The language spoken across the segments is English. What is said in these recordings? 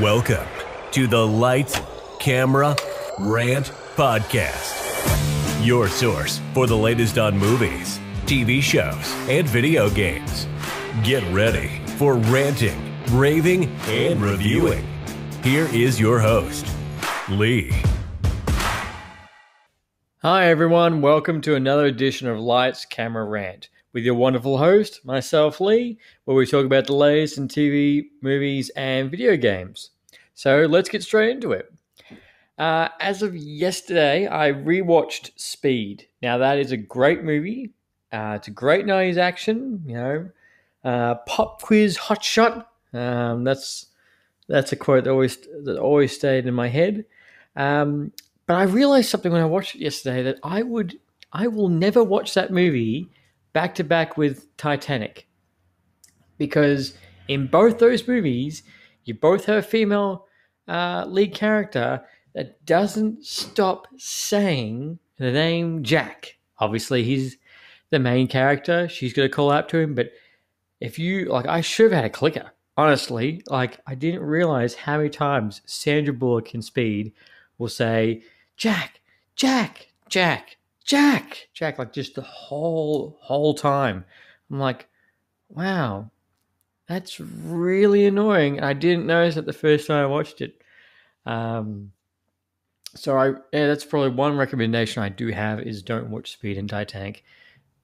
Welcome to the Lights, Camera, Rant Podcast. Your source for the latest on movies, TV shows, and video games. Get ready for ranting, raving, and reviewing. Here is your host, Lee. Hi everyone, welcome to another edition of Lights, Camera, Rant with your wonderful host, myself Lee, where we talk about the latest in TV, movies, and video games. So let's get straight into it. As of yesterday, I rewatched Speed. Now that is a great movie. It's a great 90s action, pop quiz hot shot. That's a quote that always stayed in my head. But I realized something when I watched it yesterday that I will never watch that movie back to back with Titanic, because in both those movies, you both have a female lead character that doesn't stop saying the name Jack. Obviously, he's the main character. She's going to call out to him, but I should have had a clicker. Honestly, I didn't realize how many times Sandra Bullock in Speed will say, Jack, Jack, Jack, Jack, Jack, like just the whole time. I'm like, wow, that's really annoying. I didn't notice it the first time I watched it. That's probably one recommendation I do have is don't watch Speed and Titanic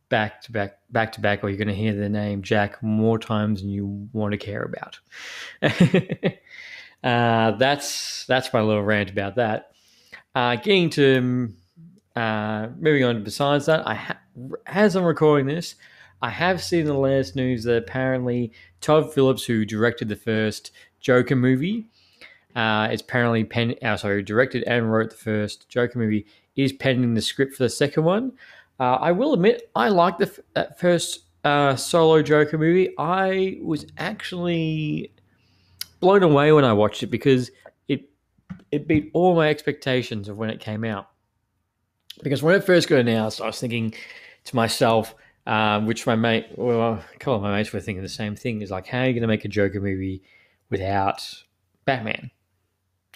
back to back, or you're going to hear the name Jack more times than you want to care about. That's my little rant about that. Moving on. Besides that, as I'm recording this, I have seen the latest news that apparently Todd Phillips, who directed the first Joker movie, is apparently directed and wrote the first Joker movie, is pending the script for the second one. I will admit, I liked that first solo Joker movie. I was actually blown away when I watched it because it beat all my expectations of when it came out. Because when it first got announced, I was thinking to myself, which a couple of my mates were thinking the same thing, is like, how are you going to make a Joker movie without Batman?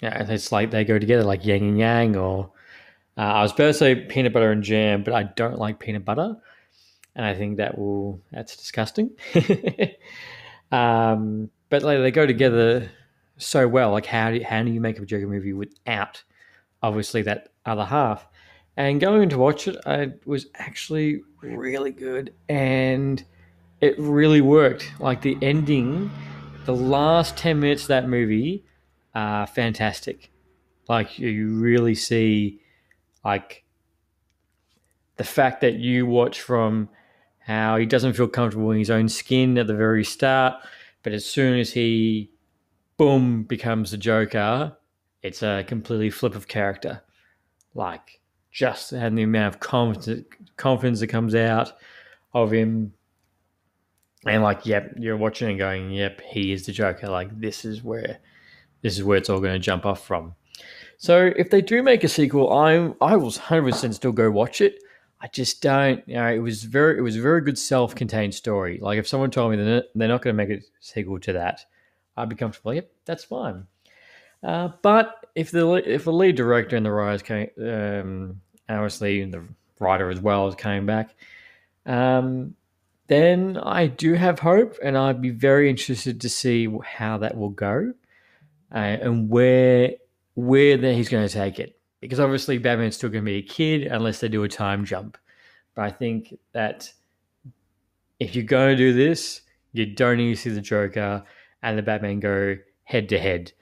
Yeah, it's like they go together like yin and yang, or I was about to say peanut butter and jam, but I don't like peanut butter, and I think that's disgusting. But they go together so well. Like how do you make a Joker movie without obviously that other half? And going to watch it, I was actually really good, and it really worked. Like the ending, the last 10 minutes of that movie, fantastic. Like you really see, like the fact that you watch from how he doesn't feel comfortable in his own skin at the very start, but as soon as he, boom, becomes the Joker, it's a completely flip of character. Like just and the amount of confidence that comes out of him, and like, yep, you're watching and going, yep, he is the Joker. Like this is where it's all going to jump off from. So if they do make a sequel, I will 100% still go watch it. I just don't, it was a very good self-contained story. Like if someone told me that they're not going to make a sequel to that, I'd be comfortable. Yep, that's fine. But if the lead director and the writers obviously the writer as well is coming back, then I do have hope, and I'd be very interested to see how that will go, and where he's going to take it. Because obviously Batman's still going to be a kid unless they do a time jump. But I think that if you're going to do this, you don't need to see the Joker and the Batman go head to head.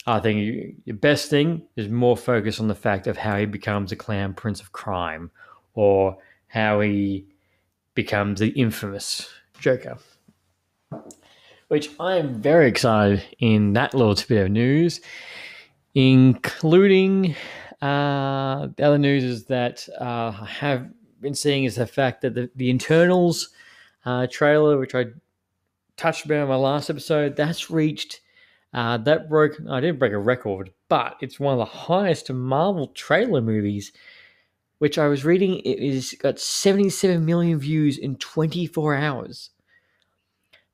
I think your best thing is more focus on the fact of how he becomes a clown prince of crime, or how he becomes the infamous Joker. Which I am very excited in that little bit of news, including the other news is that I have been seeing is the fact that the Internals trailer, which I touched about in my last episode, that's reached, I didn't break a record, but it's one of the highest Marvel trailer movies, which I was reading, it got 77 million views in 24 hours.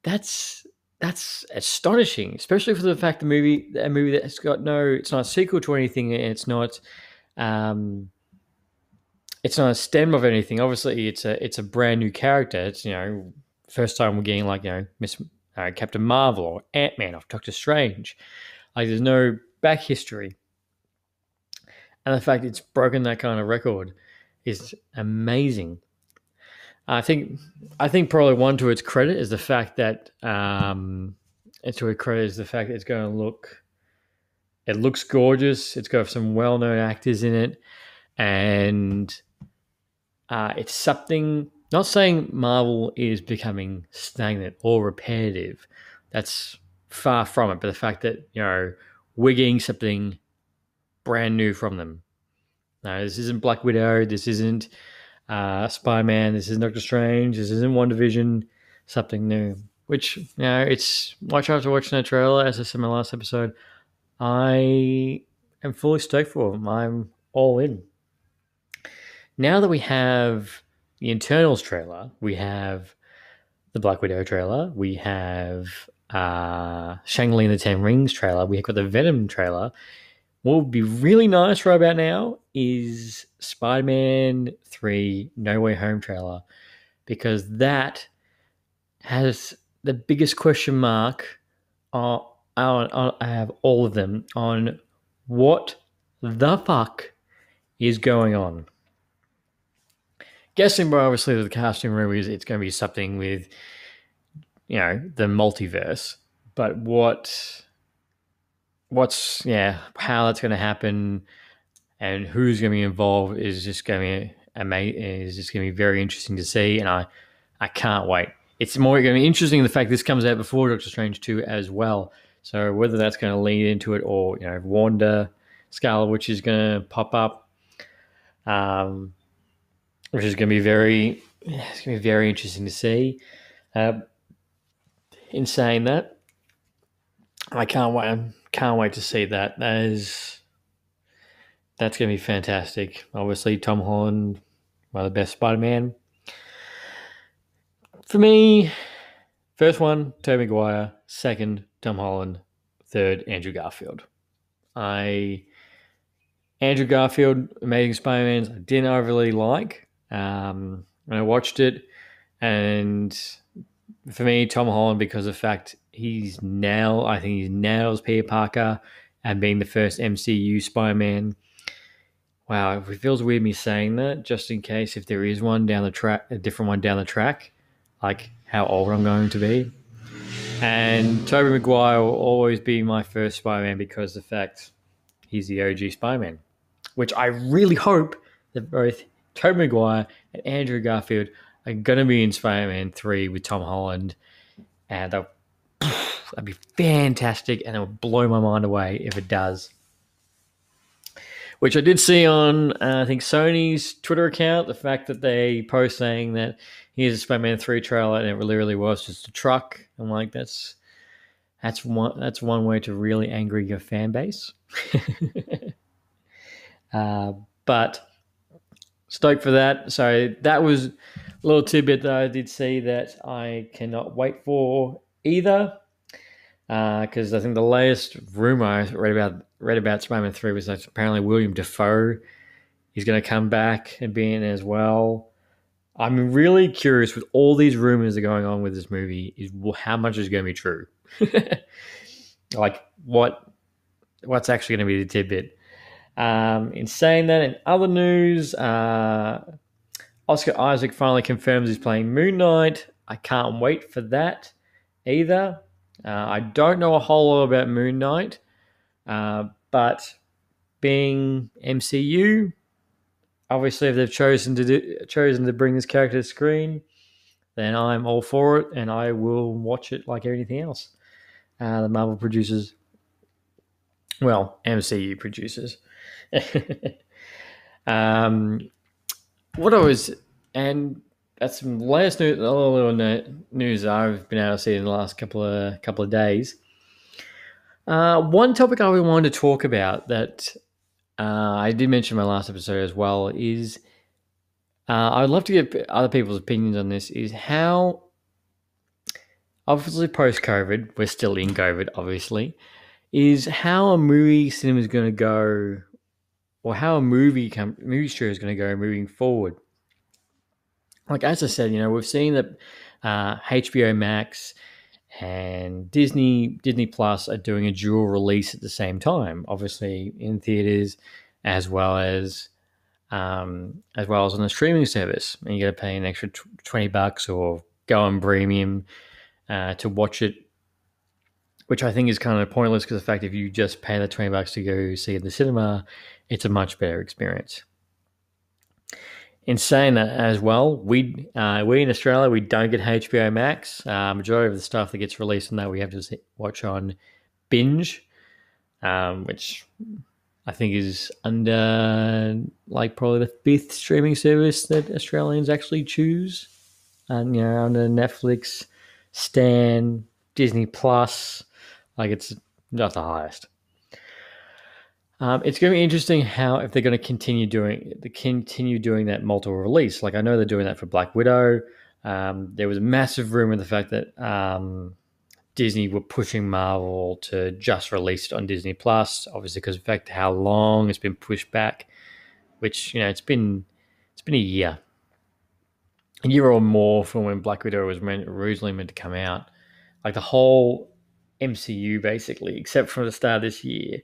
That's that's astonishing, especially for the fact a movie that's got it's not a sequel to anything, and it's not a stem of anything. Obviously, it's a brand new character. It's first time we're getting Miss Captain Marvel or Ant-Man or Doctor Strange. Like there's no back history, and the fact it's broken that kind of record is amazing. I think probably one to its credit is the fact that it's going to look. It looks gorgeous. It's got some well-known actors in it, and it's something. Not saying Marvel is becoming stagnant or repetitive. That's far from it. But the fact that we're getting something brand new from them. No, this isn't Black Widow. This isn't Spider-Man. This isn't Doctor Strange. This isn't WandaVision. Something new. Which it's after watching that trailer, as I said in my last episode, I am fully stoked for them. I'm all in. Now that we have the Internals trailer, we have the Black Widow trailer, we have Shang-Li and the Ten Rings trailer, we've got the Venom trailer. What would be really nice right about now is Spider-Man 3 No Way Home trailer, because that has the biggest question mark I have all of them on what the fuck is going on. Guessing by obviously the casting room is it's going to be something with the multiverse, but how that's going to happen and who's going to be involved is just going to be very interesting to see, and I can't wait. It's more going to be interesting the fact this comes out before Doctor Strange 2 as well. So whether that's going to lead into it or Wanda, Scarlet Witch is going to pop up, which is going to be very interesting to see. In saying that, I can't wait to see that. That's going to be fantastic. Obviously, Tom Holland, one of the best Spider-Man. For me, first one, Tobey Maguire. Second, Tom Holland. Third, Andrew Garfield. Andrew Garfield, Amazing Spider-Man, I didn't overly like when I watched it. And for me, Tom Holland, because of the fact he's nailed as Peter Parker and being the first MCU Spider-Man. Wow, it feels weird me saying that, just in case if there is one down the track, a different one down the track, like how old I'm going to be. And Tobey Maguire will always be my first Spider-Man because of the fact he's the OG Spider-Man, which I really hope that both Tobey Maguire and Andrew Garfield are going to be in Spider-Man 3 with Tom Holland, and that'd be fantastic, and it would blow my mind away if it does. Which I did see on, I think, Sony's Twitter account, the fact that they post saying that here's a Spider-Man 3 trailer, and it really was just a truck. I'm like, that's one way to really angry your fan base. But stoked for that. So that was a little tidbit that I did see that I cannot wait for either. Because I think the latest rumor I read about Spider-Man 3 was that apparently William Dafoe is going to come back and be in it as well. I'm really curious with all these rumors that are going on with this movie is how much is going to be true. Like what's actually going to be the tidbit. In saying that, in other news, Oscar Isaac finally confirms he's playing Moon Knight. I can't wait for that either. I don't know a whole lot about Moon Knight, but being MCU, obviously if they've chosen to bring this character to screen, then I'm all for it, and I will watch it like anything else. The Marvel producers, well, MCU producers. That's some latest news I've been able to see in the last couple of days. One topic I really wanted to talk about that I did mention in my last episode as well is I'd love to get other people's opinions on this. Is how obviously post-COVID, we're still in COVID, obviously, is how a movie cinema is going to go, or how a movie studio is going to go moving forward. Like as I said, we've seen that HBO Max and Disney Plus are doing a dual release at the same time, obviously in theaters as well as on a streaming service, and you got to pay an extra $20 or go on premium to watch it, which I think is kind of pointless because the fact if you just pay the $20 to go see it in the cinema, it's a much better experience. In saying that as well, we in Australia, we don't get HBO Max. Majority of the stuff that gets released on that we have to watch on Binge, which I think is under like probably the fifth streaming service that Australians actually choose. And under Netflix, Stan, Disney Plus, like it's not the highest. It's going to be interesting how if they're going to continue doing that multiple release. Like I know they're doing that for Black Widow. There was a massive rumor of the fact that Disney were pushing Marvel to just release it on Disney Plus, obviously because of the fact how long it's been pushed back, which it's been a year or more from when Black Widow was originally meant to come out. Like the whole MCU basically, except for the start of this year,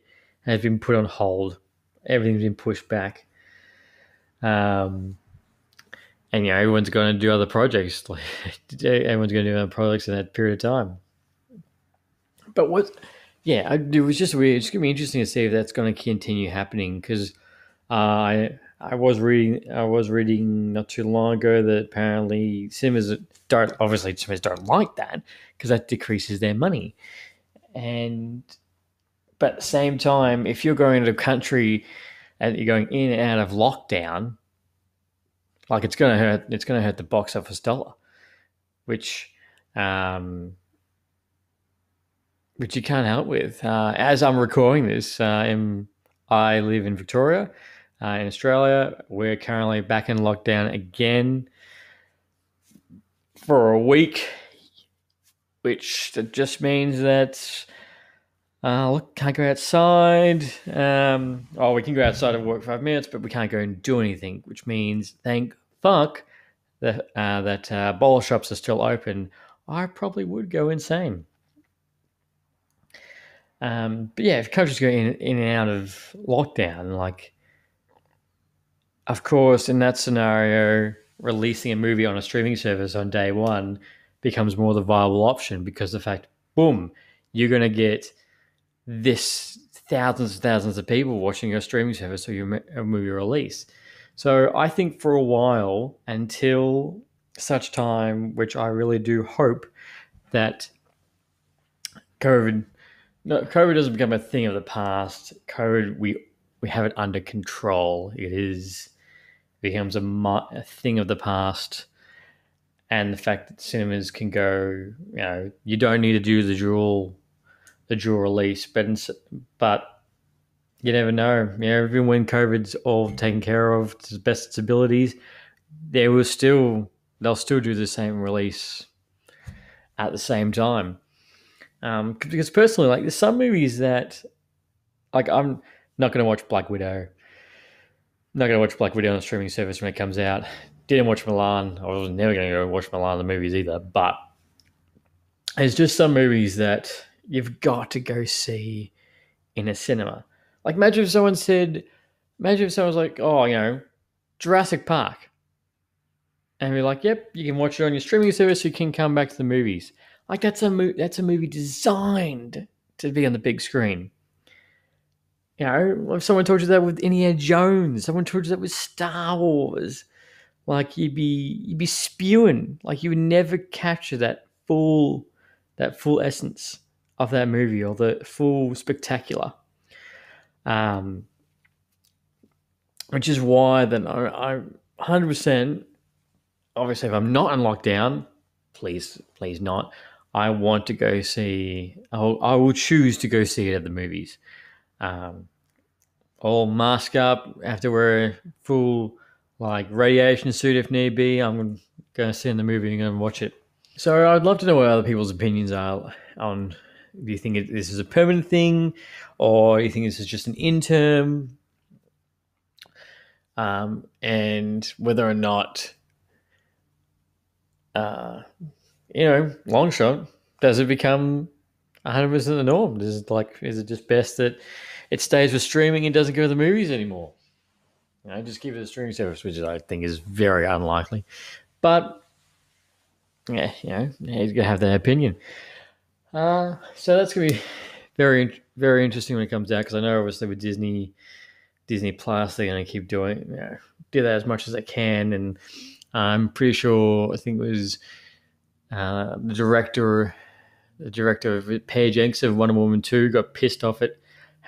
has been put on hold. Everything's been pushed back. And everyone's going to do other projects. Everyone's going to do other projects in that period of time. But it was just weird. It's going to be interesting to see if that's going to continue happening because I was reading not too long ago that apparently cinemas don't like that because that decreases their money. But at the same time, if you're going to a country and you're going in and out of lockdown, like it's going to hurt the box office dollar, which you can't help with. As I'm recording this, I live in Victoria, in Australia. We're currently back in lockdown again for a week, which just means that can't go outside. We can go outside and work 5 minutes, but we can't go and do anything, which means thank fuck that bottle shops are still open. I probably would go insane. But yeah, if countries go in and out of lockdown, like, of course, in that scenario, releasing a movie on a streaming service on day one becomes more the viable option because the fact, boom, you're going to get this thousands and thousands of people watching your streaming service or your movie release. So I think for a while, until such time, which I really do hope that COVID doesn't become a thing of the past. COVID, we have it under control. Becomes a thing of the past, and the fact that cinemas can go, you don't need to do the dual release, but you never know. Even when COVID's all taken care of to the best of its abilities, they'll still do the same release at the same time. Because personally, like, there's some movies that, like, I'm not going to watch Black Widow. I'm not going to watch Black Widow on a streaming service when it comes out. Didn't watch Milan. I was never going to go watch Milan in the movies either. But there's just some movies that you've got to go see in a cinema. Like, imagine if someone was like, Jurassic Park. And we're like, yep, you can watch it on your streaming service, you can come back to the movies. Like, that's a movie designed to be on the big screen. If someone told you that with Indiana Jones, someone told you that with Star Wars, like, you'd be spewing. Like, you would never capture that full essence of that movie or the full spectacular. Which is why then I 100%. Obviously, if I'm not in lockdown, please not. I want to go see. I will choose to go see it at the movies. I'll mask up. Have to wear a full radiation suit if need be. I'm going to sit in the movie and go and watch it. So I'd love to know what other people's opinions are on. Do you think this is a permanent thing, or do you think this is just an interim? And whether or not, uh, long shot, does it become 100% the norm? Is it just best that it stays with streaming and doesn't go to the movies anymore? Just give it a streaming service, which I think is very unlikely. But yeah, he's gonna have that opinion. So that's gonna be very, very interesting when it comes out, because I know obviously with Disney Plus, they're gonna keep doing do that as much as they can, and I'm pretty sure I think it was the director of Paige Jenks of Wonder Woman 2 got pissed off at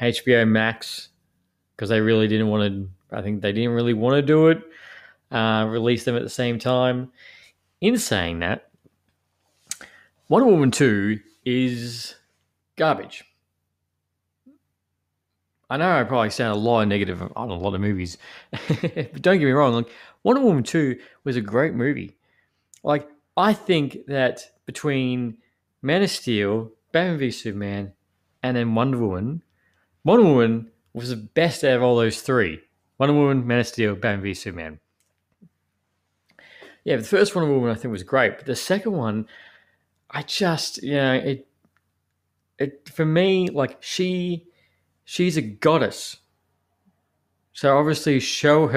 HBO Max because they really didn't want to. I think they didn't really want to do it. Release them at the same time. In saying that, Wonder Woman 2 is garbage. I know I probably sound a lot of negative on a lot of movies, but don't get me wrong. Like, Wonder Woman 2 was a great movie. Like, I think that between Man of Steel, Batman v Superman, and then Wonder Woman was the best out of all those three. Wonder Woman, Man of Steel, Batman v Superman. Yeah, the first Wonder Woman I think was great, but the second one, I just it for me, like, she's a goddess. So obviously show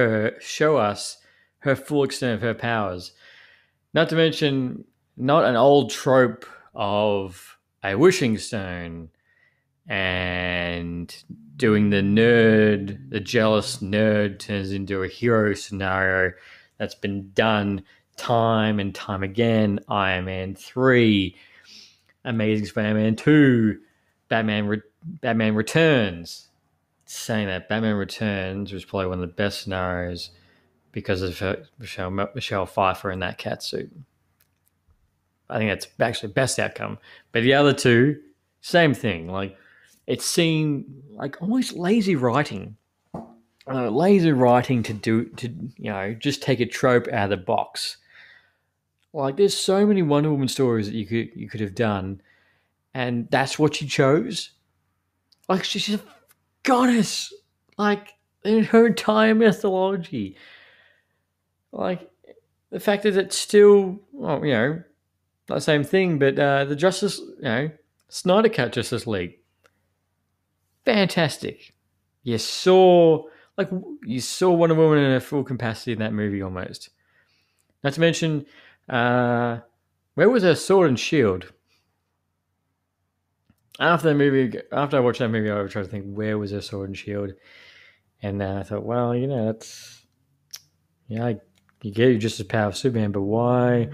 us her full extent of her powers. Not to mention, not an old trope of a wishing stone and doing the jealous nerd turns into a hero scenario that's been done time and time again. Iron Man 3, Amazing Spider-Man 2, Batman Returns. Saying that, Batman Returns was probably one of the best scenarios because of Michelle Pfeiffer in that catsuit. I think that's actually the best outcome. But the other two, same thing. Like, it seemed like almost lazy writing. Lazy writing to just take a trope out of the box. Like, there's so many Wonder Woman stories that you could have done, and that's what you chose. Like, she's a goddess. Like, in her entire mythology. Like, the fact that it's still, well, not the same thing, but the Snyder Cut Justice League, fantastic. You saw like you saw Wonder Woman in her full capacity in that movie almost. Not to mention, where was her sword and shield? After I watched that movie, I tried to think, where was her sword and shield, and I thought, well, that's you get just as power of Superman, but why?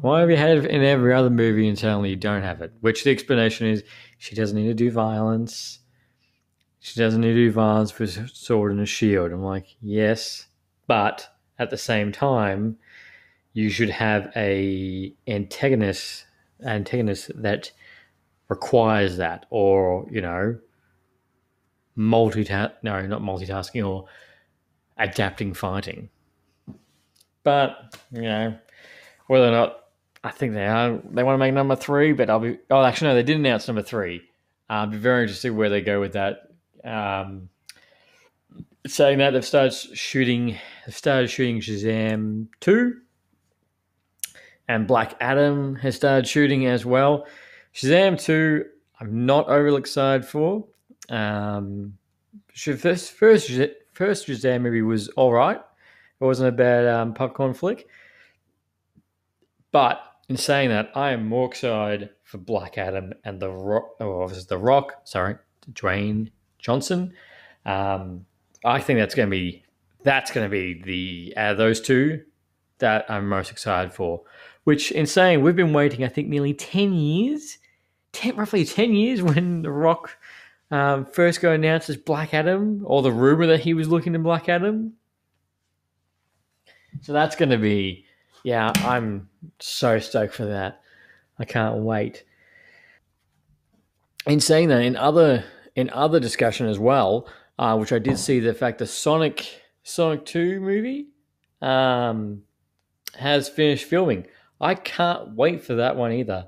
Why have you had it in every other movie and suddenly you don't have it? Which the explanation is she doesn't need to do violence. She doesn't need to do violence with a sword and a shield. I'm like, yes, but at the same time, you should have a antagonist that requires that, or not multitasking or adapting fighting. But whether or not I think they want to make number 3, but actually no, they did announce number 3. I'll be very interested where they go with that. Saying that, they've started shooting Shazam 2, and Black Adam has started shooting as well. Shazam 2, I'm not overly excited for. First Shazam movie was all right. It wasn't a bad popcorn flick. But in saying that, I am more excited for Black Adam and The Rock. Sorry, Dwayne Johnson. I think that's going to be the out of those two that I'm most excited for. Which, in saying, we've been waiting, I think, nearly 10 years, roughly 10 years, when The Rock first got announced as Black Adam, or the rumor that he was looking to Black Adam. So that's going to be, I'm so stoked for that. I can't wait. In saying that, in other discussion as well, which I did see, the fact the Sonic 2 movie has finished filming. I can't wait for that one either.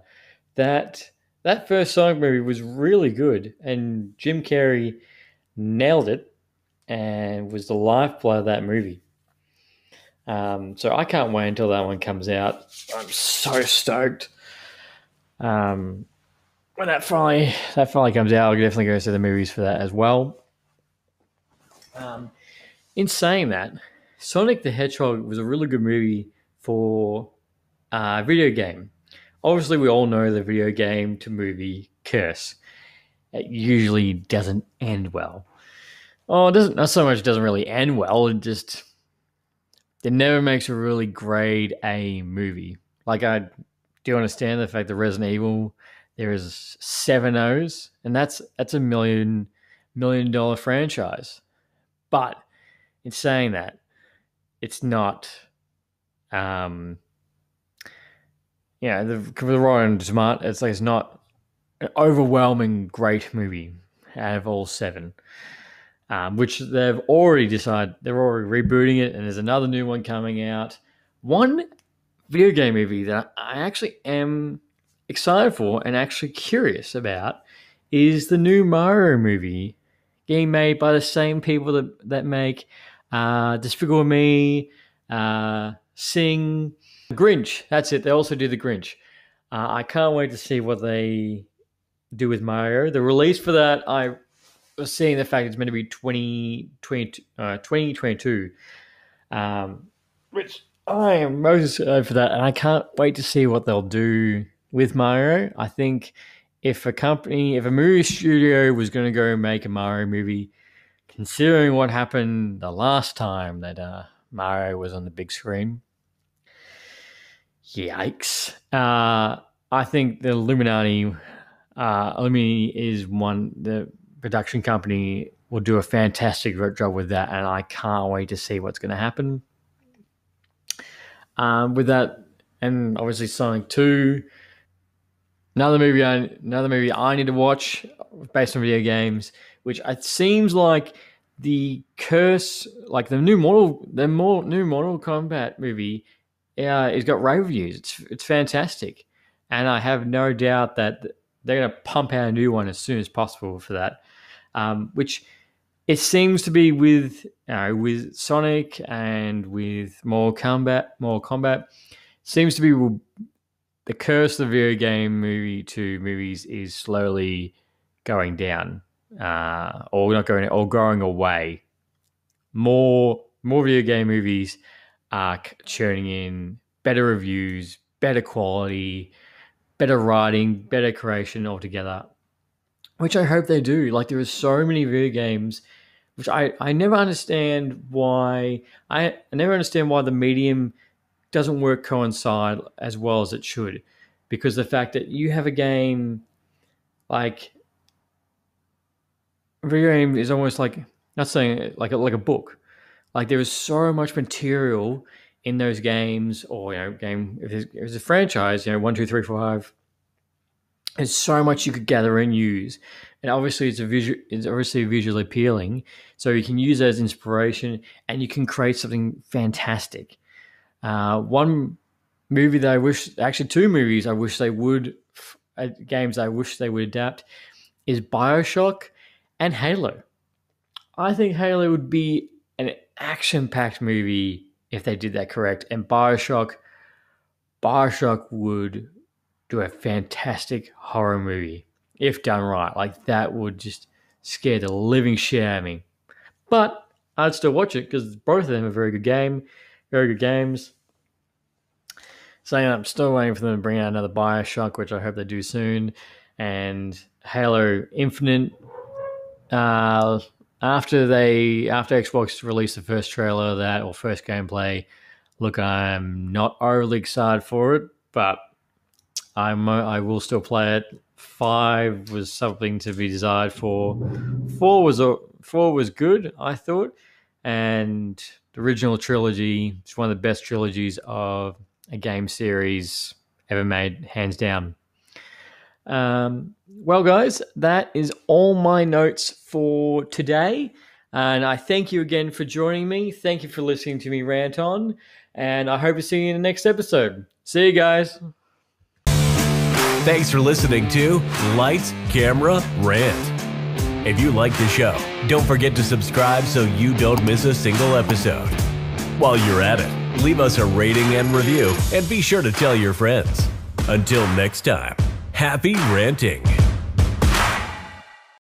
That that first Sonic movie was really good, and Jim Carrey nailed it and was the lifeblood of that movie. So I can't wait until that one comes out. I'm so stoked. Um, when that finally comes out, I'll definitely go see the movies for that as well. Um, in saying that, Sonic the Hedgehog was a really good movie for a video game. Obviously, we all know the video game to movie curse. It usually doesn't end well. Oh, it doesn't. Not so much. It doesn't really end well. It never makes a really grade A movie. Like I do understand the fact that Resident Evil there is 7 O's, and that's a million dollar franchise. But in saying that, it's not um the Rotten Tomatoes, it's not an overwhelming great movie out of all 7. Which they've already decided they're already rebooting it, and there's another new one coming out. One video game movie that I actually am excited for and actually curious about is the new Mario movie getting made by the same people that make Despicable Me, Sing, Grinch. That's it. They also do the Grinch. I can't wait to see what they do with Mario. The release for that, I was seeing the fact it's meant to be 2022, which I am most excited for that, and I can't wait to see what they'll do with Mario. I think if a movie studio was going to go make a Mario movie, considering what happened the last time that Mario was on the big screen, yikes. I think the Illuminati is the production company will do a fantastic job with that, and I can't wait to see what's going to happen with that. And obviously Sonic 2, another movie I need to watch based on video games, which it seems like the curse, like the new Mortal Kombat movie, it's got rave reviews. It's fantastic, and I have no doubt that they're going to pump out a new one as soon as possible for that. Which it seems to be with Sonic and with Mortal Kombat seems to be the curse of the video game movie to movies is slowly going down, or not going, or going away. More video game movies are churning in better reviews, better quality, better writing, better creation altogether, which I hope they do. Like, there are so many video games, which I never understand why. I never understand why the medium doesn't coincide as well as it should, because the fact that you have a game like a video game is almost like, not saying like a book. Like, there is so much material in those games, or game if there's a franchise, 1, 2, 3, 4, 5. There's so much you could gather and use, and obviously it's obviously visually appealing, so you can use that as inspiration, and you can create something fantastic. One movie that I wish, actually 2 movies I wish they would, games I wish they would adapt, is BioShock and Halo. I think Halo would be an action-packed movie if they did that correct, and BioShock would do a fantastic horror movie if done right. Like, that would just scare the living shit out of me. But I'd still watch it because both of them are very good games. Saying that, I'm still waiting for them to bring out another BioShock, which I hope they do soon, and Halo Infinite. After Xbox released the first trailer of that, or first gameplay, look, I'm not overly excited for it, but I will still play it. 5 was something to be desired for. 4 was good, I thought, and the original trilogy is one of the best trilogies of a game series ever made, hands down. Well, guys, that is all my notes for today, and I thank you again for joining me. Thank you for listening to me rant on, and I hope to see you in the next episode. See you guys. Thanks for listening to Lights, Camera, Rant. If you like the show, don't forget to subscribe so you don't miss a single episode. While you're at it, leave us a rating and review, and be sure to tell your friends. Until next time, happy ranting.